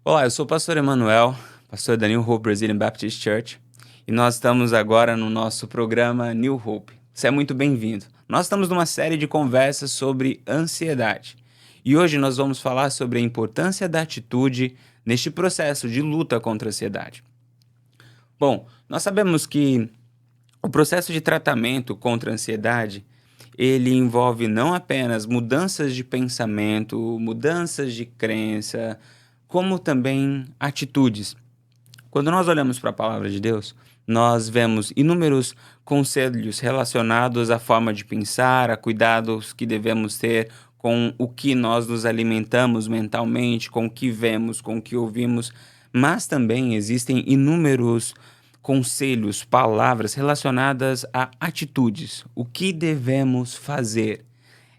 Olá, eu sou o pastor Emanuel, pastor da New Hope Brazilian Baptist Church, e nós estamos agora no nosso programa New Hope. Você é muito bem-vindo. Nós estamos numa série de conversas sobre ansiedade, e hoje nós vamos falar sobre a importância da atitude neste processo de luta contra a ansiedade. Bom, nós sabemos que o processo de tratamento contra a ansiedade, ele envolve não apenas mudanças de pensamento, mudanças de crença, como também atitudes. Quando nós olhamos para a palavra de Deus, nós vemos inúmeros conselhos relacionados à forma de pensar, a cuidados que devemos ter com o que nós nos alimentamos mentalmente, com o que vemos, com o que ouvimos, mas também existem inúmeros conselhos, palavras relacionadas a atitudes, o que devemos fazer.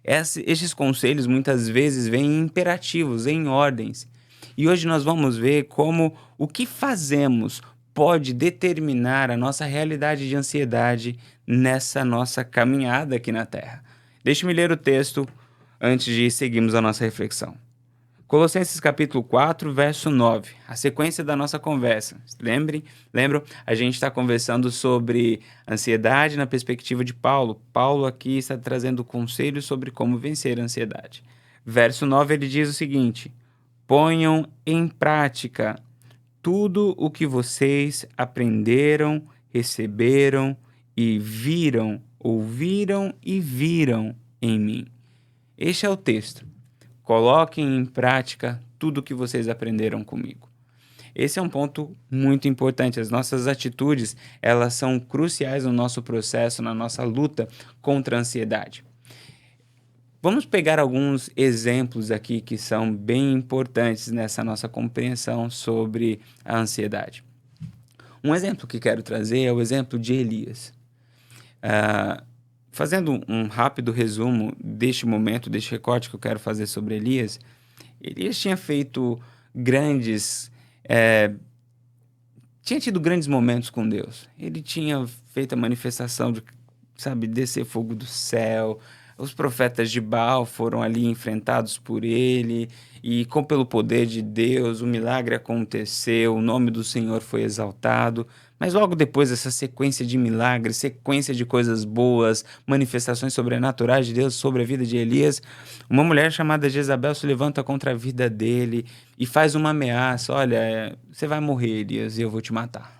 Estes conselhos muitas vezes vêm em imperativos, em ordens. E hoje nós vamos ver como o que fazemos pode determinar a nossa realidade de ansiedade nessa nossa caminhada aqui na Terra. Deixe-me ler o texto antes de seguirmos a nossa reflexão. Colossenses capítulo 4, verso 9, a sequência da nossa conversa. Lembram? A gente está conversando sobre ansiedade na perspectiva de Paulo. Paulo aqui está trazendo conselhos sobre como vencer a ansiedade. Verso 9, ele diz o seguinte: ponham em prática tudo o que vocês aprenderam, receberam e ouviram e viram em mim. Este é o texto. Coloquem em prática tudo o que vocês aprenderam comigo. Esse é um ponto muito importante. As nossas atitudes, elas são cruciais no nosso processo, na nossa luta contra a ansiedade. Vamos pegar alguns exemplos aqui que são bem importantes nessa nossa compreensão sobre a ansiedade. Um exemplo que quero trazer é o exemplo de Elias. Fazendo um rápido resumo deste momento, deste recorte que eu quero fazer sobre Elias, Elias tinha feito tinha tido grandes momentos com Deus. Ele tinha feito a manifestação de, descer fogo do céu. Os profetas de Baal foram ali enfrentados por ele, e pelo poder de Deus, o milagre aconteceu, o nome do Senhor foi exaltado. Mas logo depois dessa sequência de milagres, sequência de coisas boas, manifestações sobrenaturais de Deus sobre a vida de Elias, uma mulher chamada Jezabel se levanta contra a vida dele e faz uma ameaça: olha, você vai morrer, Elias, e eu vou te matar.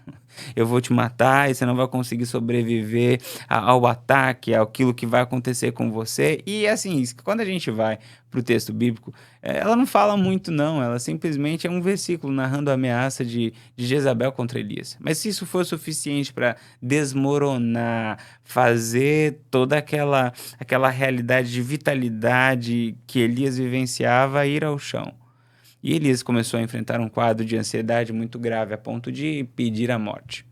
Eu vou te matar e você não vai conseguir sobreviver ao ataque, àquilo que vai acontecer com você. E assim, quando a gente vai para o texto bíblico, ela não fala muito não, ela simplesmente é um versículo narrando a ameaça de Jezabel contra Elias. Mas se isso for suficiente para desmoronar, fazer toda aquela realidade de vitalidade que Elias vivenciava ir ao chão. E Elias começou a enfrentar um quadro de ansiedade muito grave, a ponto de pedir a morte.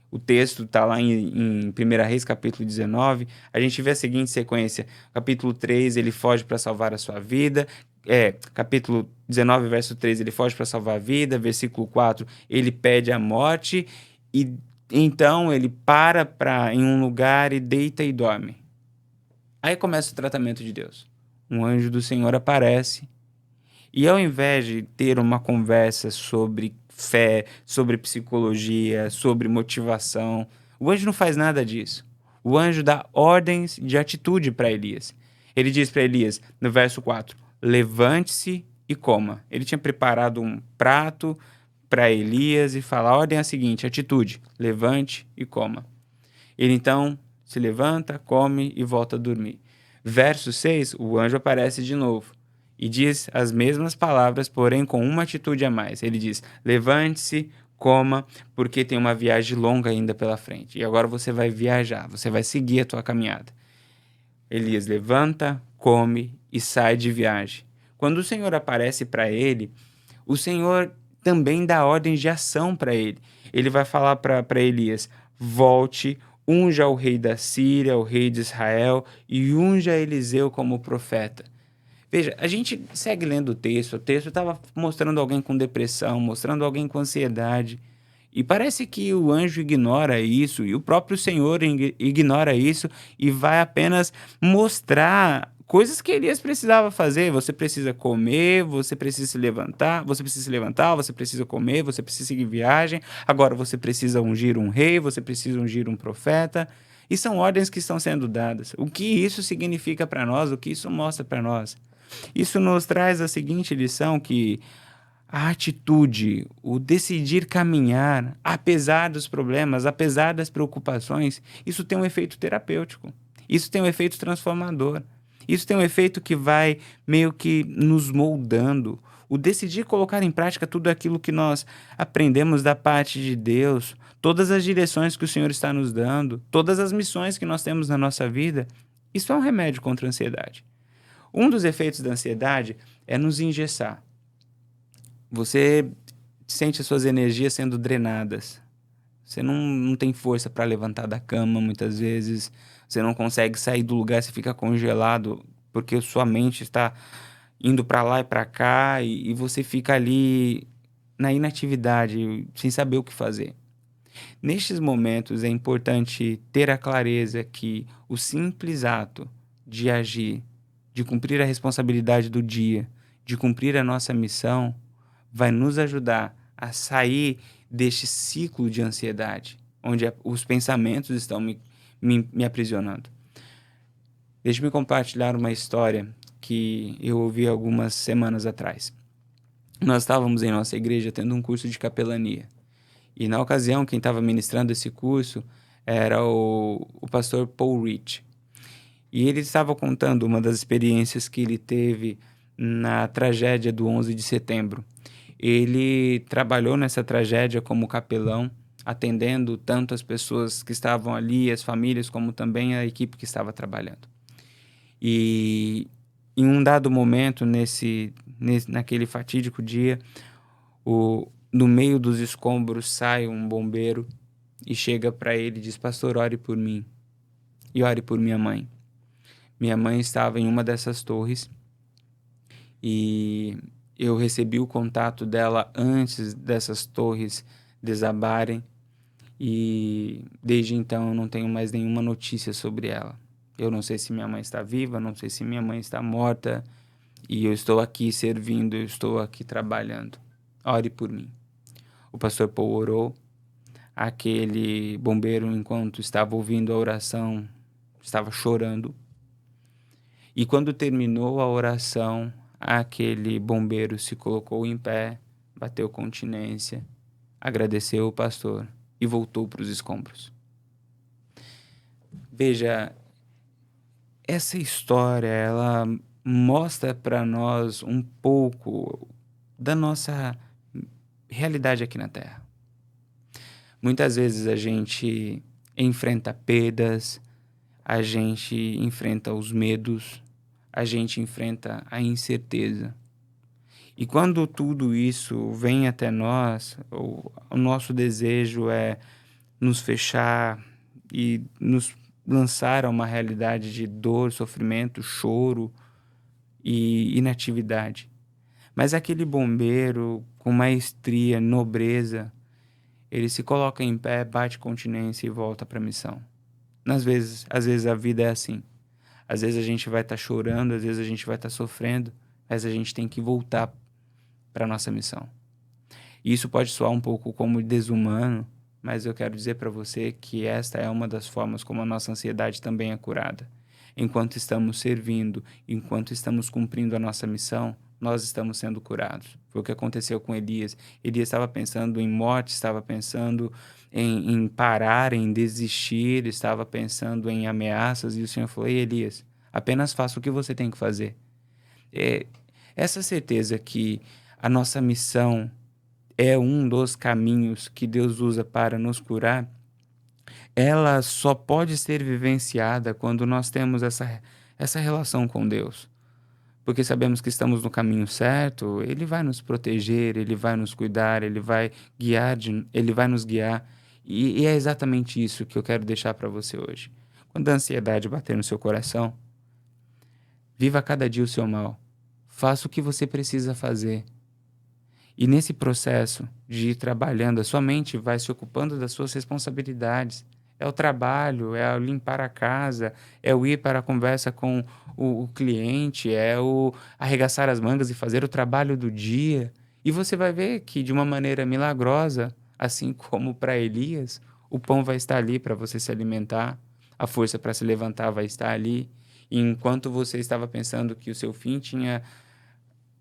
O texto está lá em 1 Reis, capítulo 19. A gente vê a seguinte sequência. Capítulo 3, ele foge para salvar a sua vida. Capítulo 19, verso 3, ele foge para salvar a vida. Versículo 4, ele pede a morte. E então ele para em um lugar e deita e dorme. Aí começa o tratamento de Deus. Um anjo do Senhor aparece. E ao invés de ter uma conversa sobre fé, sobre psicologia, sobre motivação, o anjo não faz nada disso. O anjo dá ordens de atitude para Elias. Ele diz para Elias, no verso 4, levante-se e coma. Ele tinha preparado um prato para Elias e fala: a ordem é a seguinte, atitude, levante e coma. Ele então se levanta, come e volta a dormir. Verso 6, o anjo aparece de novo e diz as mesmas palavras, porém com uma atitude a mais. Ele diz: levante-se, coma, porque tem uma viagem longa ainda pela frente. E agora você vai viajar, você vai seguir a tua caminhada. Elias levanta, come e sai de viagem. Quando o Senhor aparece para ele, o Senhor também dá ordens de ação para ele. Ele vai falar para Elias: volte, unja o rei da Síria, o rei de Israel, e unja Eliseu como profeta. Veja, a gente segue lendo o texto estava mostrando alguém com depressão, mostrando alguém com ansiedade, e parece que o anjo ignora isso, e o próprio Senhor ignora isso, e vai apenas mostrar coisas que Elias precisava fazer. Você precisa comer, você precisa se levantar, você precisa comer, você precisa seguir viagem. Agora você precisa ungir um rei, você precisa ungir um profeta. E são ordens que estão sendo dadas. O que isso significa para nós? O que isso mostra para nós? Isso nos traz a seguinte lição que a atitude, o decidir caminhar, apesar dos problemas, apesar das preocupações, isso tem um efeito terapêutico. Isso tem um efeito transformador. Isso tem um efeito que vai meio que nos moldando. O decidir colocar em prática tudo aquilo que nós aprendemos da parte de Deus, todas as direções que o Senhor está nos dando, todas as missões que nós temos na nossa vida, isso é um remédio contra a ansiedade. Um dos efeitos da ansiedade é nos engessar. Você sente as suas energias sendo drenadas. Você não tem força para levantar da cama muitas vezes. Você não consegue sair do lugar, você fica congelado porque sua mente está indo para lá e para cá e você fica ali na inatividade, sem saber o que fazer. Nestes momentos é importante ter a clareza que o simples ato de agir, de cumprir a responsabilidade do dia, de cumprir a nossa missão, vai nos ajudar a sair deste ciclo de ansiedade, onde os pensamentos estão me aprisionando. Deixe-me compartilhar uma história que eu ouvi algumas semanas atrás. Nós estávamos em nossa igreja tendo um curso de capelania. E na ocasião, quem estava ministrando esse curso era o pastor Paul Rich. E ele estava contando uma das experiências que ele teve na tragédia do 11 de setembro. Ele trabalhou nessa tragédia como capelão, atendendo tanto as pessoas que estavam ali, as famílias, como também a equipe que estava trabalhando. E em um dado momento, naquele fatídico dia, no meio dos escombros sai um bombeiro e chega para ele e diz: pastor, ore por mim e ore por minha mãe. Minha mãe estava em uma dessas torres e eu recebi o contato dela antes dessas torres desabarem e desde então eu não tenho mais nenhuma notícia sobre ela. Eu não sei se minha mãe está viva, não sei se minha mãe está morta e eu estou aqui servindo, eu estou aqui trabalhando. Ore por mim. O pastor Paul orou. Aquele bombeiro, enquanto estava ouvindo a oração, estava chorando. E quando terminou a oração, aquele bombeiro se colocou em pé, bateu continência, agradeceu o pastor e voltou para os escombros. Veja, essa história, ela mostra para nós um pouco da nossa realidade aqui na Terra. Muitas vezes a gente enfrenta perdas, a gente enfrenta os medos, a gente enfrenta a incerteza. E quando tudo isso vem até nós, o nosso desejo é nos fechar e nos lançar a uma realidade de dor, sofrimento, choro e inatividade. Mas aquele bombeiro, com maestria, nobreza, ele se coloca em pé, bate continência e volta para a missão. Às vezes a vida é assim. Às vezes a gente vai estar chorando, às vezes a gente vai estar sofrendo, mas a gente tem que voltar para a nossa missão. E isso pode soar um pouco como desumano, mas eu quero dizer para você que esta é uma das formas como a nossa ansiedade também é curada. Enquanto estamos servindo, enquanto estamos cumprindo a nossa missão, nós estamos sendo curados. Foi o que aconteceu com Elias. Elias estava pensando em morte, estava pensando em parar, em desistir, estava pensando em ameaças, e o Senhor falou: ei, Elias, apenas faça o que você tem que fazer. Essa certeza que a nossa missão é um dos caminhos que Deus usa para nos curar, ela só pode ser vivenciada quando nós temos essa relação com Deus. Porque sabemos que estamos no caminho certo, Ele vai nos proteger, Ele vai nos cuidar, Ele vai Ele vai nos guiar. E é exatamente isso que eu quero deixar para você hoje. Quando a ansiedade bater no seu coração, viva cada dia o seu mal. Faça o que você precisa fazer. E nesse processo de ir trabalhando, a sua mente vai se ocupando das suas responsabilidades. é o trabalho, é o limpar a casa, é o ir para a conversa com o cliente, é o arregaçar as mangas e fazer o trabalho do dia. E você vai ver que de uma maneira milagrosa, assim como para Elias, o pão vai estar ali para você se alimentar, a força para se levantar vai estar ali. E enquanto você estava pensando que o seu fim tinha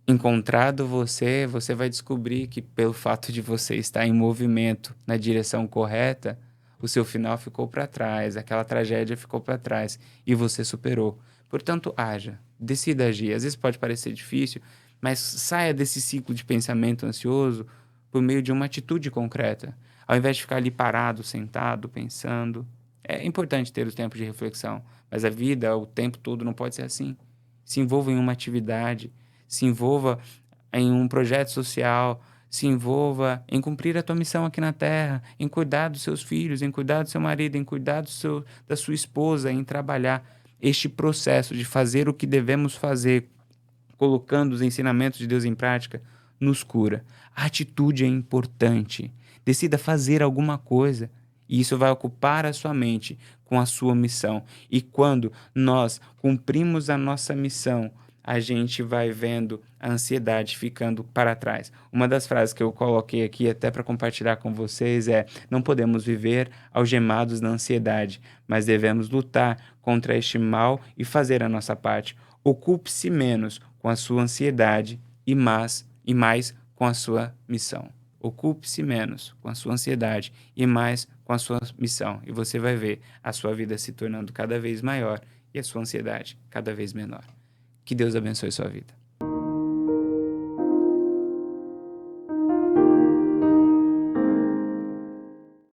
encontrado você, você vai descobrir que pelo fato de você estar em movimento na direção correta, o seu final ficou para trás, aquela tragédia ficou para trás e você superou. Portanto, haja, decida agir. Às vezes pode parecer difícil, mas saia desse ciclo de pensamento ansioso por meio de uma atitude concreta. Ao invés de ficar ali parado, sentado, pensando. É importante ter o tempo de reflexão, mas a vida, o tempo todo, não pode ser assim. Se envolva em uma atividade, se envolva em um projeto social, se envolva em cumprir a tua missão aqui na Terra, em cuidar dos seus filhos, em cuidar do seu marido, em cuidar da sua esposa, em trabalhar. Este processo de fazer o que devemos fazer, colocando os ensinamentos de Deus em prática, nos cura. A atitude é importante. Decida fazer alguma coisa. E isso vai ocupar a sua mente com a sua missão. E quando nós cumprimos a nossa missão, a gente vai vendo a ansiedade ficando para trás. Uma das frases que eu coloquei aqui até para compartilhar com vocês é: não podemos viver algemados na ansiedade, mas devemos lutar contra este mal e fazer a nossa parte. Ocupe-se menos com a sua ansiedade e mais com a sua missão. Ocupe-se menos com a sua ansiedade e mais com a sua missão. E você vai ver a sua vida se tornando cada vez maior e a sua ansiedade cada vez menor. Que Deus abençoe sua vida.